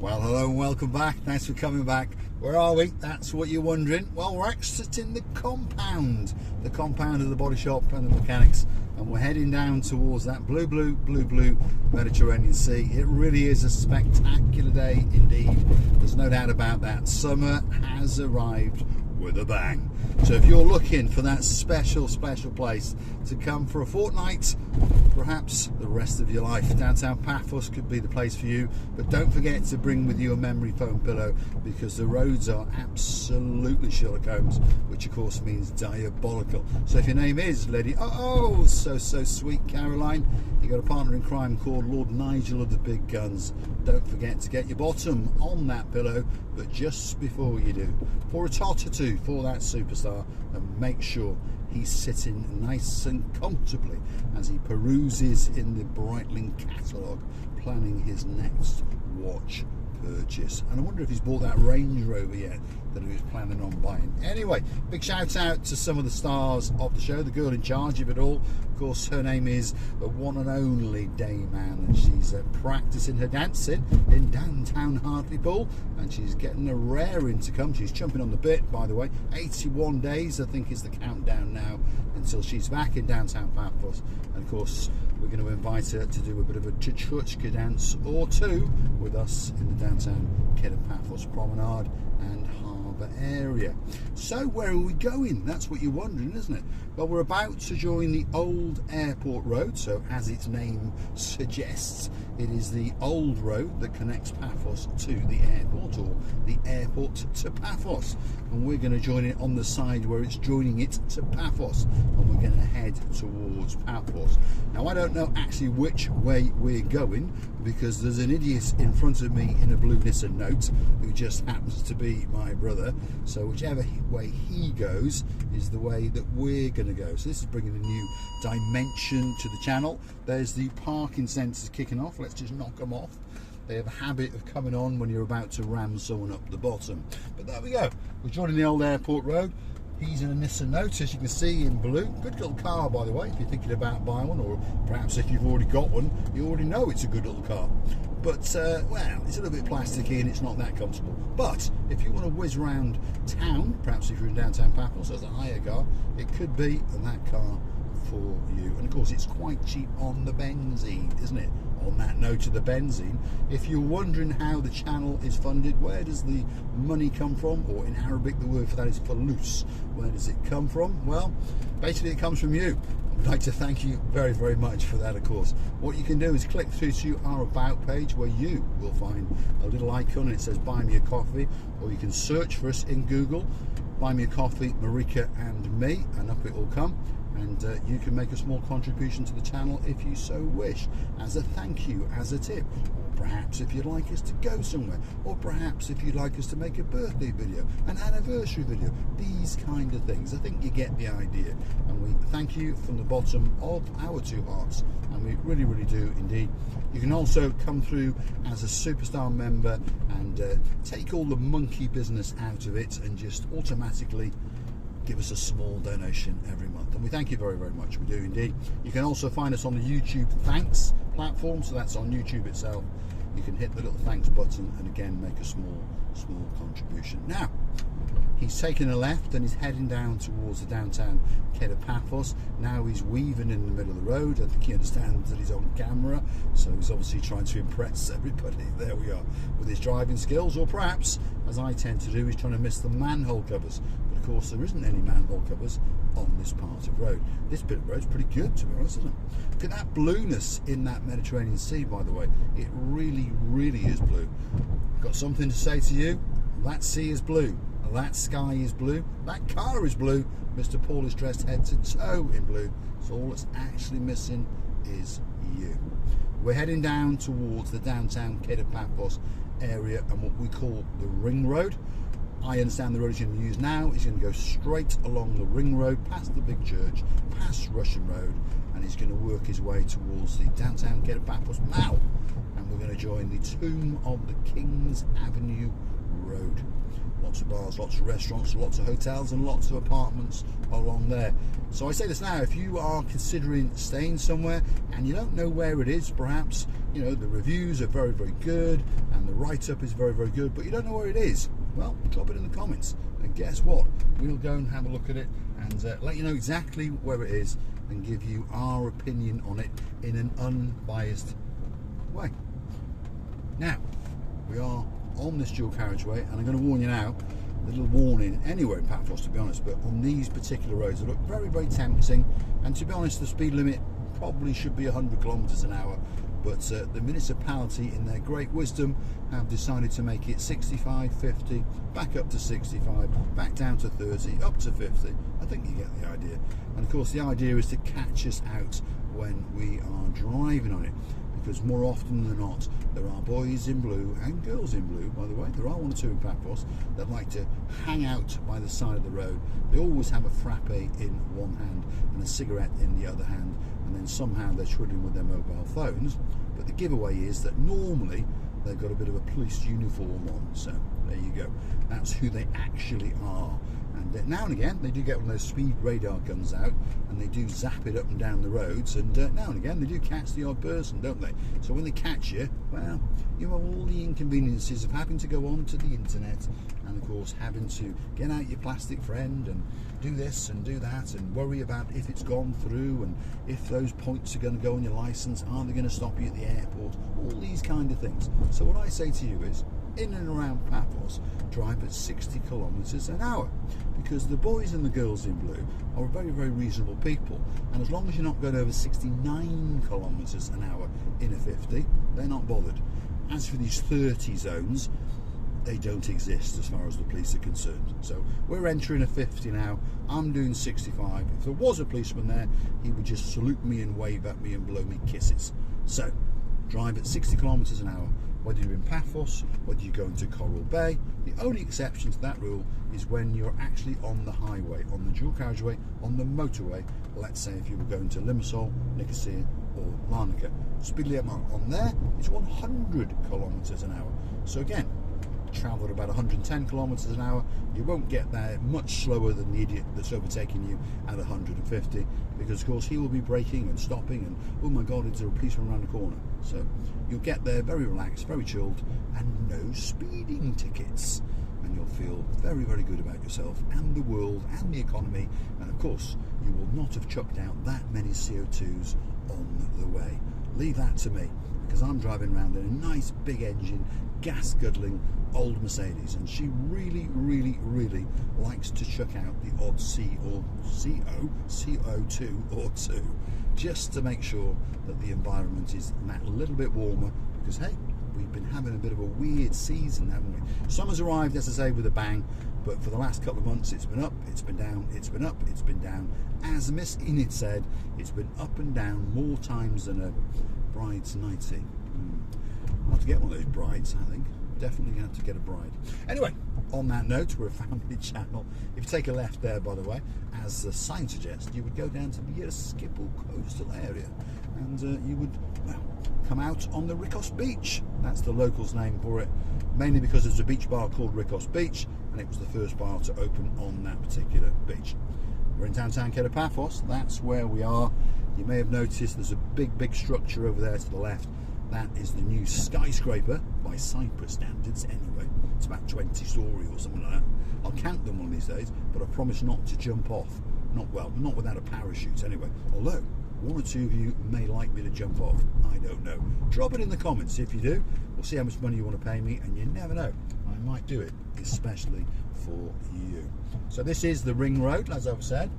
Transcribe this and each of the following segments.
Well, hello and welcome back. Thanks for coming back. Where are we? That's what you're wondering. Well, we're exiting the compound of the body shop and the mechanics, and we're heading down towards that blue Mediterranean Sea. It really is a spectacular day indeed. There's no doubt about that. Summer has arrived with a bang. So if you're looking for that special place to come for a fortnight, perhaps the rest of your life, downtown Paphos could be the place for you. But don't forget to bring with you a memory foam pillow, because the roads are absolutely Sherlock Holmes, which of course means diabolical. So if your name is Lady so sweet Caroline, you got a partner in crime called Lord Nigel of the Big Guns, don't forget to get your bottom on that pillow. But just before you do, pour a tot or two for that superstar and make sure he's sitting nice and comfortably as he peruses in the Breitling catalogue, planning his next watch purchase. And I wonder if he's bought that Range Rover yet that he was planning on buying. Anyway, big shout out to some of the stars of the show, the girl in charge of it all. Of course, her name is the one and only Dame Anne, and she's practicing her dancing in downtown Hartlepool, and she's getting a raring to come. She's jumping on the bit, by the way. 81 days I think is the countdown now until she's back in downtown Paphos. And of course, we're going to invite her to do a bit of a chuchka dance or two with us in the downtown Paphos Promenade and Harbour area. So where are we going? That's what you're wondering, isn't it? Well, we're about to join the old airport road. So as its name suggests, it is the old road that connects Paphos to the airport, or the airport to Paphos, and we're going to join it on the side where it's joining it to Paphos, and we're going to head towards Paphos. Now, I don't know actually which way we're going, because there's an idiot in front of me in a blue Nissan Note who just happens to be my brother. So whichever way he goes is the way that we're going to go. So this is bringing a new dimension to the channel. There's the parking sensors kicking off. Let's just knock them off. They have a habit of coming on when you're about to ram someone up the bottom. But there we go. We're joining the old airport road. He's in a Nissan Note, as you can see, in blue. Good little car, by the way, if you're thinking about buying one, or perhaps if you've already got one, you already know it's a good little car. But, well, it's a little bit plasticky and it's not that comfortable. But if you want to whiz around town, perhaps if you're in downtown Paphos as a hire car, it could be that car for you. And of course, it's quite cheap on the benzene, isn't it? On that note of the benzene, if you're wondering how the channel is funded, where does the money come from? Or in Arabic, the word for that is falus. Where does it come from? Well, basically it comes from you. I'd like to thank you very much for that, of course. What you can do is click through to our About page, where you will find a little icon and it says Buy Me a Coffee, or you can search for us in Google, Buy Me a Coffee, Marika and me, and up it will come. And you can make a small contribution to the channel if you so wish, as a thank you, as a tip, or perhaps if you'd like us to go somewhere, or perhaps if you'd like us to make a birthday video, an anniversary video, these kind of things. I think you get the idea, and we thank you from the bottom of our two hearts, and we really do indeed. You can also come through as a superstar member and take all the monkey business out of it and just automatically give us a small donation every month, and we thank you very much. We do indeed. You can also find us on the YouTube thanks platform, so that's on YouTube itself. You can hit the little thanks button and again make a small contribution. Now, he's taking a left and he's heading down towards the downtown Paphos. Now he's weaving in the middle of the road. I think he understands that he's on camera, so he's obviously trying to impress everybody. There we are, with his driving skills, or perhaps, as I tend to do, he's trying to miss the manhole covers. But of course, there isn't any manhole covers on this part of road. This bit of road's pretty good, to be honest, isn't it? Look at that blueness in that Mediterranean Sea, by the way. It really is blue. Got something to say to you? That sea is blue. That sky is blue. That car is blue. Mr. Paul is dressed head to toe in blue. So all that's actually missing is you. We're heading down towards the downtown Paphos area and what we call the Ring Road. I understand the road he's going to use now is going to go straight along the Ring Road, past the big church, past Russian Road, and he's going to work his way towards the downtown Paphos Mall. And we're going to join the tomb of the King's Avenue road. Lots of bars, lots of restaurants, lots of hotels and lots of apartments along there. So I say this now, if you are considering staying somewhere and you don't know where it is, perhaps, you know, the reviews are very, very good and the write-up is very, very good, but you don't know where it is, well, drop it in the comments. And guess what? We'll go and have a look at it and let you know exactly where it is and give you our opinion on it in an unbiased way. Now, we are on this dual carriageway, and I'm going to warn you now, a little warning anywhere in Paphos to be honest, but on these particular roads they look very, very tempting, and to be honest the speed limit probably should be 100 kilometers an hour, but the municipality in their great wisdom have decided to make it 65, 50, back up to 65, back down to 30, up to 50. I think you get the idea. And of course the idea is to catch us out when we are driving on it, because more often than not there are boys in blue and girls in blue, by the way, there are one or two in Paphos, that like to hang out by the side of the road. They always have a frappe in one hand and a cigarette in the other hand, and then somehow they're twiddling with their mobile phones. But the giveaway is that normally they've got a bit of a police uniform on, so there you go, that's who they actually are. And now and again they do get one of those speed radar guns out and they do zap it up and down the roads, and now and again they do catch the odd person, don't they? So when they catch you, well, you have all the inconveniences of having to go onto the internet and of course having to get out your plastic friend and do this and do that and worry about if it's gone through and if those points are going to go on your license, are they going to stop you at the airport, all these kind of things. So what I say to you is, in and around Paphos, drive at 60 kilometers an hour, because the boys and the girls in blue are very, very reasonable people, and as long as you're not going over 69 kilometers an hour in a 50, they're not bothered. As for these 30 zones, they don't exist as far as the police are concerned. So we're entering a 50 now, I'm doing 65. If there was a policeman there, he would just salute me and wave at me and blow me kisses. So drive at 60 kilometers an hour, whether you're in Paphos, whether you're going to Coral Bay. The only exception to that rule is when you're actually on the highway, on the dual carriageway, on the motorway. Let's say if you were going to Limassol, Nicosia or Larnaca. Speed limit on there is 100 kilometers an hour. So again, travel at about 110 kilometers an hour, you won't get there much slower than the idiot that's overtaking you at 150, because of course he will be braking and stopping and, oh my god, is there a policeman around the corner? So you'll get there very relaxed, very chilled, and no speeding tickets, and you'll feel very, very good about yourself and the world and the economy, and of course you will not have chucked out that many CO2s on the way. Leave that to me, because I'm driving around in a nice big engine, gas guzzling old Mercedes, and she really, really, really likes to chuck out the odd CO2 or two, just to make sure that the environment is that little bit warmer, because hey, we've been having a bit of a weird season, haven't we? Summer's arrived, as I say, with a bang, but for the last couple of months it's been up, it's been down, it's been up, it's been down. As Miss Enid said, it's been up and down more times than a bride's nightie. I'll have to get one of those brides, I think. Definitely going to have to get a bride. Anyway, on that note, we're a family channel. If you take a left there, by the way, as the sign suggests, you would go down to the Skipple coastal area, and you would, well, come out on the Rikos Beach. That's the locals' name for it, mainly because there's a beach bar called Rikos Beach, and it was the first bar to open on that particular beach. We're in downtown Paphos. That's where we are. You may have noticed there's a big, big structure over there to the left. That is the new skyscraper, by Cyprus standards anyway. It's about 20-story or something like that. I'll count them one of these days, but I promise not to jump off. Not without a parachute anyway. Although, one or two of you may like me to jump off. I don't know. Drop it in the comments if you do. We'll see how much money you want to pay me, and you never know. I might do it, especially for you. So this is the ring road, as I've said,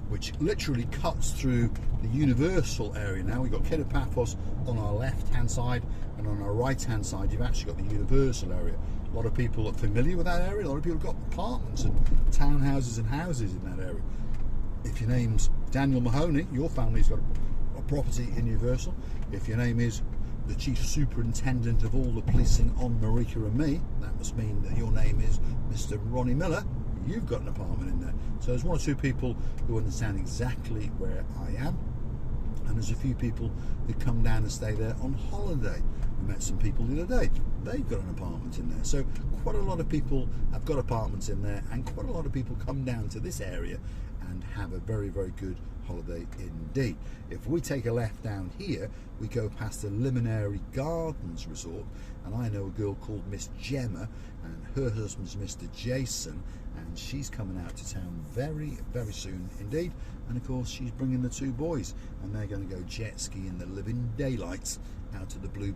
which literally cuts through the Universal area now. We've got Paphos on our left-hand side, and on our right-hand side you've actually got the Universal area. A lot of people are familiar with that area. A lot of people have got apartments and townhouses and houses in that area. If your name's Daniel Mahoney, your family's got a property in Universal. If your name is the Chief Superintendent of all the policing on Marika and me, that must mean that your name is Mr. Ronnie Miller. You've got an apartment in there. So there's one or two people who understand exactly where I am. and there's a few people who come down and stay there on holiday. We met some people the other day, they've got an apartment in there. So quite a lot of people have got apartments in there, and quite a lot of people come down to this area and have a very, very good holiday indeed. If we take a left down here, we go past the Limonary Gardens Resort, and I know a girl called Miss Gemma, and her husband's Mr. Jason, and she's coming out to town very, very soon indeed. And of course she's bringing the two boys, and they're going to go jet ski in the living daylights out to the blue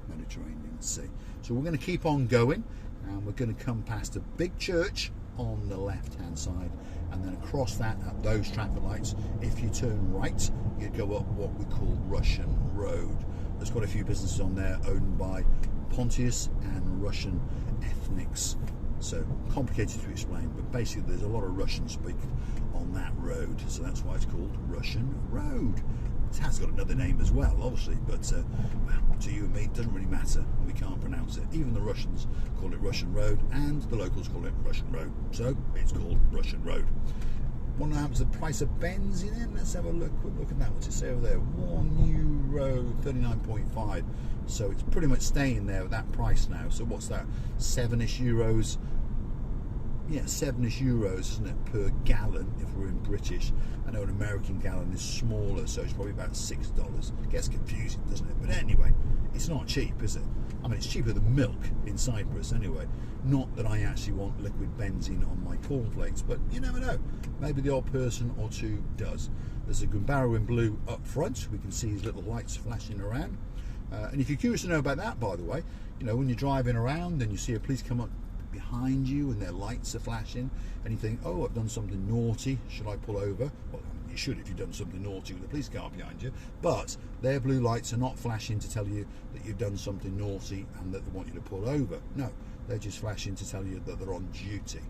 Mediterranean Sea. So we're going to keep on going, and we're going to come past a big church on the left hand side, and then across that at those traffic lights, if you turn right, you go up what we call Russian Road. There's quite a few businesses on there owned by Pontius and Russian ethnics, so complicated to explain, but basically there's a lot of Russian speaking on that road, so that's why it's called Russian Road. It has got another name as well, obviously, but well, to you and me, it doesn't really matter. We can't pronounce it. Even the Russians call it Russian Road, and the locals call it Russian Road, so it's called Russian Road. Want to know the price of benzene in? Let's have a look. Quick look at that. What's it say over there? €1, 39.5. So it's pretty much staying there at that price now. So what's that? €7-ish. Yeah, €7-ish, isn't it, per gallon if we're in British. I know an American gallon is smaller, so it's probably about $6. Gets confusing, doesn't it? But anyway, it's not cheap, is it? I mean, it's cheaper than milk in Cyprus anyway. Not that I actually want liquid benzene on my cornflakes, but you never know. Maybe the odd person or two does. There's a Gumbaro in blue up front. We can see his little lights flashing around. And if you're curious to know about that, by the way, you know, when you're driving around and you see a police come up behind you and their lights are flashing, and you think, oh, I've done something naughty, should I pull over? Well, you should if you've done something naughty with a police car behind you, but their blue lights are not flashing to tell you that you've done something naughty and that they want you to pull over. No, they're just flashing to tell you that they're on duty.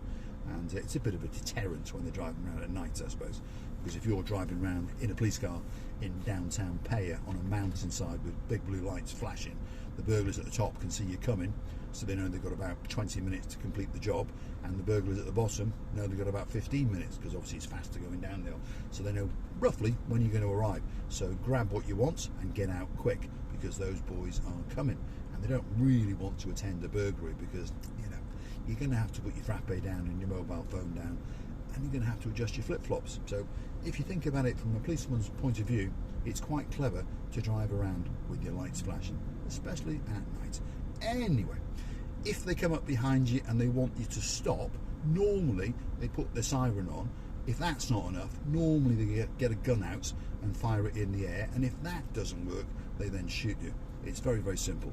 And it's a bit of a deterrent when they're driving around at night, I suppose, because if you're driving around in a police car in downtown Paya on a mountainside with big blue lights flashing, the burglars at the top can see you coming, so they know they've got about 20 minutes to complete the job, and the burglars at the bottom know they've got about 15 minutes, because obviously it's faster going downhill, so they know roughly when you're going to arrive. So grab what you want and get out quick, because those boys are coming, and they don't really want to attend a burglary, because, you know, you're going to have to put your frappe down and your mobile phone down, and you're going to have to adjust your flip-flops. So if you think about it from a policeman's point of view, it's quite clever to drive around with your lights flashing, especially at night. Anyway, if they come up behind you and they want you to stop, normally they put their siren on. If that's not enough, normally they get a gun out and fire it in the air, and if that doesn't work, they then shoot you. It's very, very simple.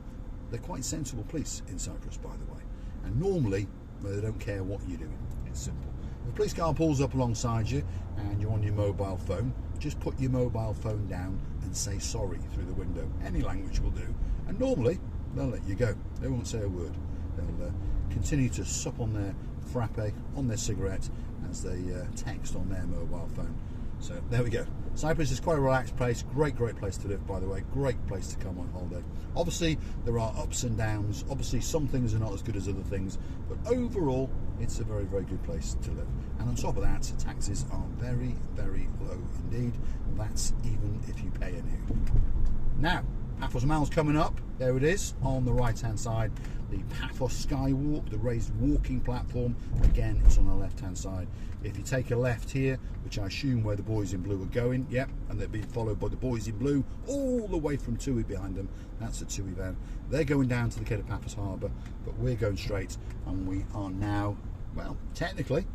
They're quite sensible police in Cyprus, by the way, and normally they don't care what you're doing. It's simple. If a police car pulls up alongside you and you're on your mobile phone, just put your mobile phone down and say sorry through the window. Any language will do, and normally they'll let you go. They won't say a word. They'll continue to sup on their frappe, on their cigarette, as they text on their mobile phone. So there we go. Cyprus is quite a relaxed place. Great place to live, by the way. Great place to come on holiday. Obviously there are ups and downs. Obviously some things are not as good as other things, but overall it's a very, very good place to live. And on top of that, taxes are very, very low indeed. That's even if you pay any. Now, Paphos Mile's coming up. There it is on the right hand side, the Paphos Skywalk, the raised walking platform. Again, it's on the left hand side. If you take a left here, which I assume where the boys in blue are going, yep, and they're being followed by the boys in blue all the way from Tui behind them. That's a Tui van. They're going down to the Quay of Paphos Harbour, but we're going straight, and we are now, well, technically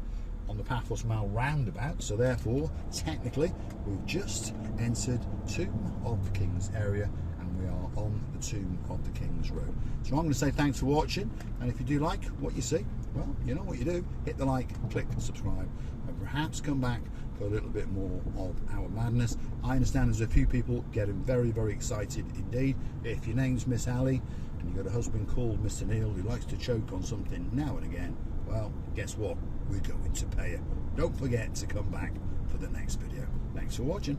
on the Paphos Mile roundabout, so therefore technically we've just entered Tomb of the Kings area, and we are on the Tomb of the Kings Road. So I'm going to say thanks for watching, and if you do like what you see, well, you know what you do, hit the like, click subscribe, and perhaps come back for a little bit more of our madness. I understand there's a few people getting very, very excited indeed. If your name's Miss Ali and you've got a husband called Mr. Neil who likes to choke on something now and again, well, guess what? We're going to pay it. Don't forget to come back for the next video. Thanks for watching.